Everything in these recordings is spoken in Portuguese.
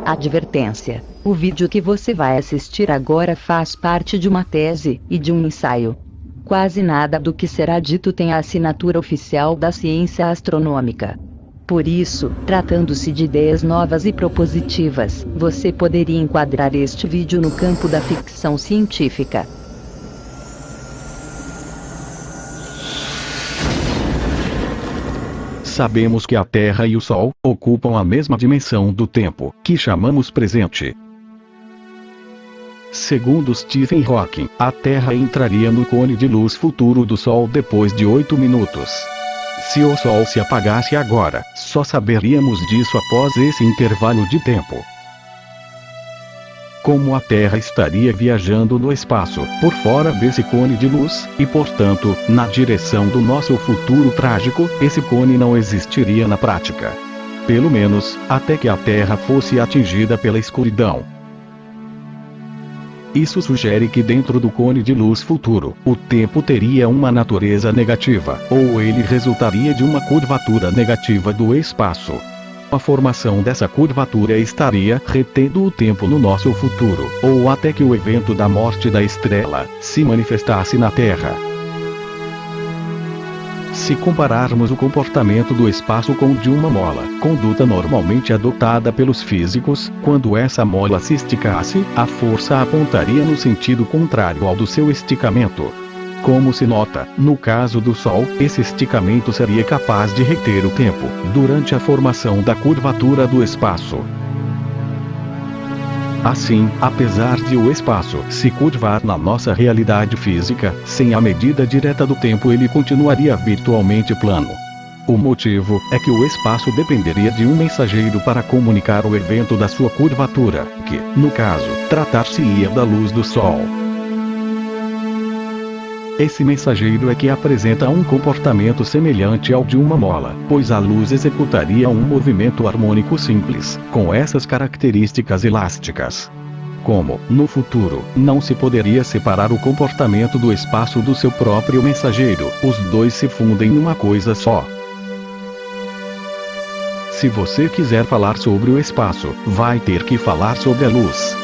Advertência: o vídeo que você vai assistir agora faz parte de uma tese e de um ensaio. Quase nada do que será dito tem a assinatura oficial da ciência astronômica. Por isso, tratando-se de ideias novas e propositivas, você poderia enquadrar este vídeo no campo da ficção científica. Sabemos que a Terra e o Sol ocupam a mesma dimensão do tempo, que chamamos presente. Segundo Stephen Hawking, a Terra entraria no cone de luz futuro do Sol depois de 8 minutos. Se o Sol se apagasse agora, só saberíamos disso após esse intervalo de tempo. Como a Terra estaria viajando no espaço, por fora desse cone de luz, e portanto, na direção do nosso futuro trágico, esse cone não existiria na prática. Pelo menos, até que a Terra fosse atingida pela escuridão. Isso sugere que dentro do cone de luz futuro, o tempo teria uma natureza negativa, ou ele resultaria de uma curvatura negativa do espaço. A formação dessa curvatura estaria retendo o tempo no nosso futuro, ou até que o evento da morte da estrela se manifestasse na Terra. Se compararmos o comportamento do espaço com o de uma mola, conduta normalmente adotada pelos físicos, quando essa mola se esticasse, a força apontaria no sentido contrário ao do seu esticamento. Como se nota, no caso do Sol, esse esticamento seria capaz de reter o tempo, durante a formação da curvatura do espaço. Assim, apesar de o espaço se curvar na nossa realidade física, sem a medida direta do tempo ele continuaria virtualmente plano. O motivo é que o espaço dependeria de um mensageiro para comunicar o evento da sua curvatura, que, no caso, tratar-se-ia da luz do Sol. Esse mensageiro é que apresenta um comportamento semelhante ao de uma mola, pois a luz executaria um movimento harmônico simples, com essas características elásticas. Como, no futuro, não se poderia separar o comportamento do espaço do seu próprio mensageiro, os dois se fundem numa coisa só. Se você quiser falar sobre o espaço, vai ter que falar sobre a luz.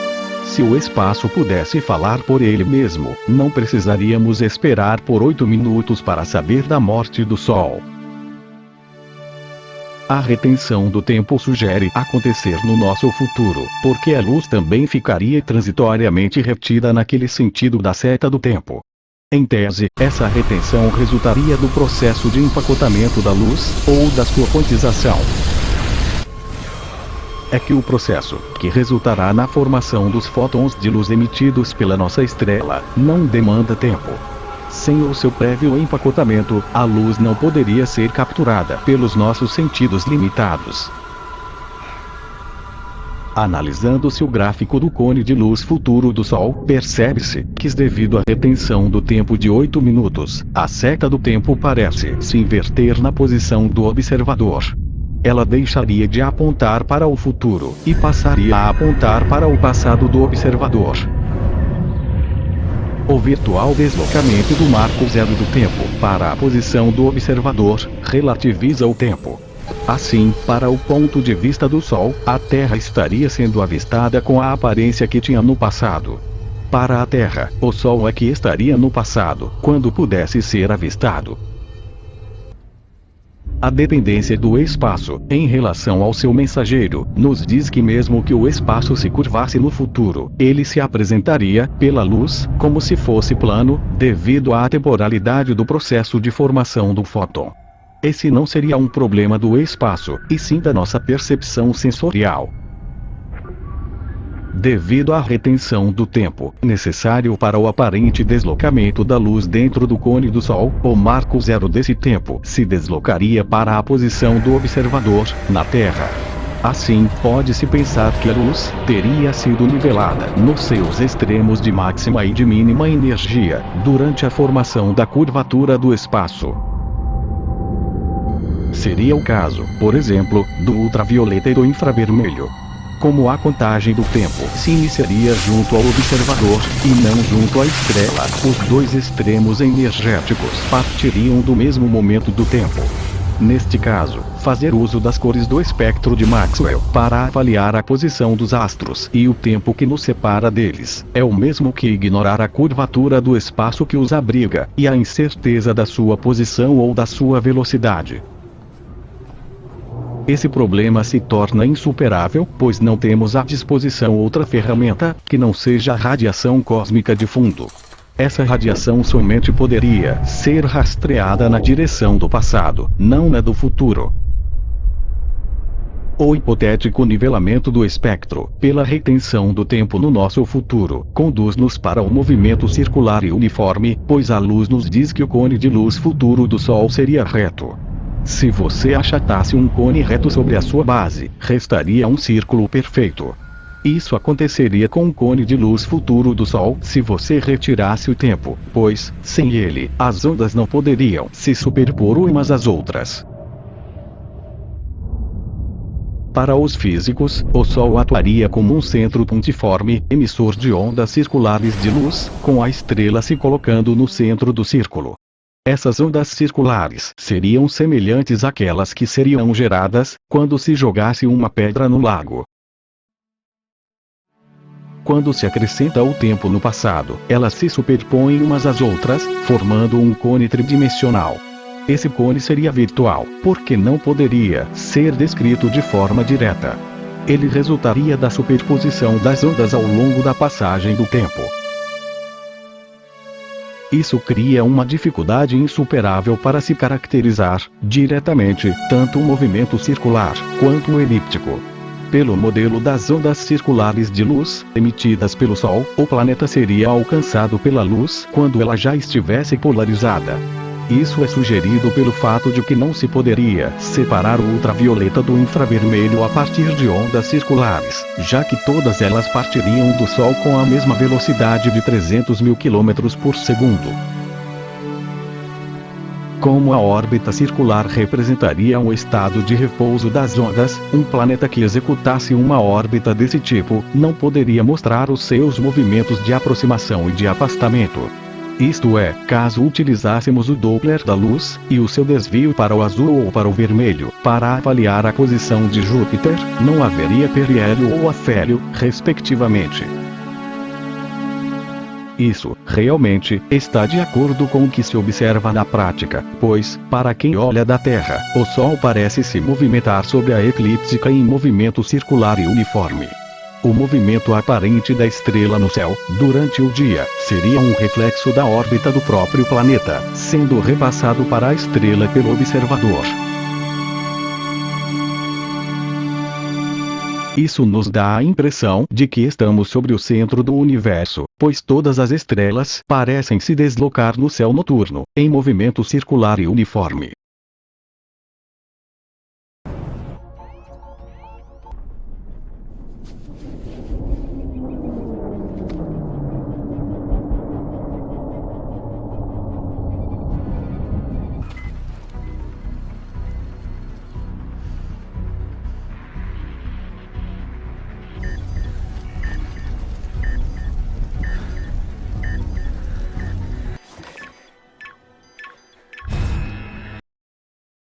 Se o espaço pudesse falar por ele mesmo, não precisaríamos esperar por 8 minutos para saber da morte do Sol. A retenção do tempo sugere acontecer no nosso futuro, porque a luz também ficaria transitoriamente retida naquele sentido da seta do tempo. Em tese, essa retenção resultaria do processo de empacotamento da luz, ou da sua quantização. É que o processo, que resultará na formação dos fótons de luz emitidos pela nossa estrela, não demanda tempo. Sem o seu prévio empacotamento, a luz não poderia ser capturada pelos nossos sentidos limitados. Analisando-se o gráfico do cone de luz futuro do Sol, percebe-se que, devido à retenção do tempo de 8 minutos, a seta do tempo parece se inverter na posição do observador. Ela deixaria de apontar para o futuro, e passaria a apontar para o passado do observador. O virtual deslocamento do marco zero do tempo para a posição do observador relativiza o tempo. Assim, para o ponto de vista do Sol, a Terra estaria sendo avistada com a aparência que tinha no passado. Para a Terra, o Sol é que estaria no passado, quando pudesse ser avistado. A dependência do espaço, em relação ao seu mensageiro, nos diz que mesmo que o espaço se curvasse no futuro, ele se apresentaria, pela luz, como se fosse plano, devido à atemporalidade do processo de formação do fóton. Esse não seria um problema do espaço, e sim da nossa percepção sensorial. Devido à retenção do tempo necessário para o aparente deslocamento da luz dentro do cone do Sol, o marco zero desse tempo se deslocaria para a posição do observador, na Terra. Assim, pode-se pensar que a luz teria sido nivelada nos seus extremos de máxima e de mínima energia, durante a formação da curvatura do espaço. Seria o caso, por exemplo, do ultravioleta e do infravermelho. Como a contagem do tempo se iniciaria junto ao observador, e não junto à estrela, os dois extremos energéticos partiriam do mesmo momento do tempo. Neste caso, fazer uso das cores do espectro de Maxwell para avaliar a posição dos astros e o tempo que nos separa deles é o mesmo que ignorar a curvatura do espaço que os abriga e a incerteza da sua posição ou da sua velocidade. Esse problema se torna insuperável, pois não temos à disposição outra ferramenta que não seja a radiação cósmica de fundo. Essa radiação somente poderia ser rastreada na direção do passado, não na do futuro. O hipotético nivelamento do espectro, pela retenção do tempo no nosso futuro, conduz-nos para um movimento circular e uniforme, pois a luz nos diz que o cone de luz futuro do Sol seria reto. Se você achatasse um cone reto sobre a sua base, restaria um círculo perfeito. Isso aconteceria com o cone de luz futuro do Sol se você retirasse o tempo, pois, sem ele, as ondas não poderiam se superpor umas às outras. Para os físicos, o Sol atuaria como um centro pontiforme, emissor de ondas circulares de luz, com a estrela se colocando no centro do círculo. Essas ondas circulares seriam semelhantes àquelas que seriam geradas quando se jogasse uma pedra no lago. Quando se acrescenta o tempo no passado, elas se superpõem umas às outras, formando um cone tridimensional. Esse cone seria virtual, porque não poderia ser descrito de forma direta. Ele resultaria da superposição das ondas ao longo da passagem do tempo. Isso cria uma dificuldade insuperável para se caracterizar, diretamente, tanto o movimento circular, quanto o elíptico. Pelo modelo das ondas circulares de luz, emitidas pelo Sol, o planeta seria alcançado pela luz quando ela já estivesse polarizada. Isso é sugerido pelo fato de que não se poderia separar o ultravioleta do infravermelho a partir de ondas circulares, já que todas elas partiriam do Sol com a mesma velocidade de 300 mil km por segundo. Como a órbita circular representaria um estado de repouso das ondas, um planeta que executasse uma órbita desse tipo não poderia mostrar os seus movimentos de aproximação e de afastamento. Isto é, caso utilizássemos o Doppler da luz, e o seu desvio para o azul ou para o vermelho, para avaliar a posição de Júpiter, não haveria periélio ou afélio, respectivamente. Isso, realmente, está de acordo com o que se observa na prática, pois, para quem olha da Terra, o Sol parece se movimentar sobre a eclíptica em movimento circular e uniforme. O movimento aparente da estrela no céu, durante o dia, seria um reflexo da órbita do próprio planeta, sendo repassado para a estrela pelo observador. Isso nos dá a impressão de que estamos sobre o centro do universo, pois todas as estrelas parecem se deslocar no céu noturno, em movimento circular e uniforme.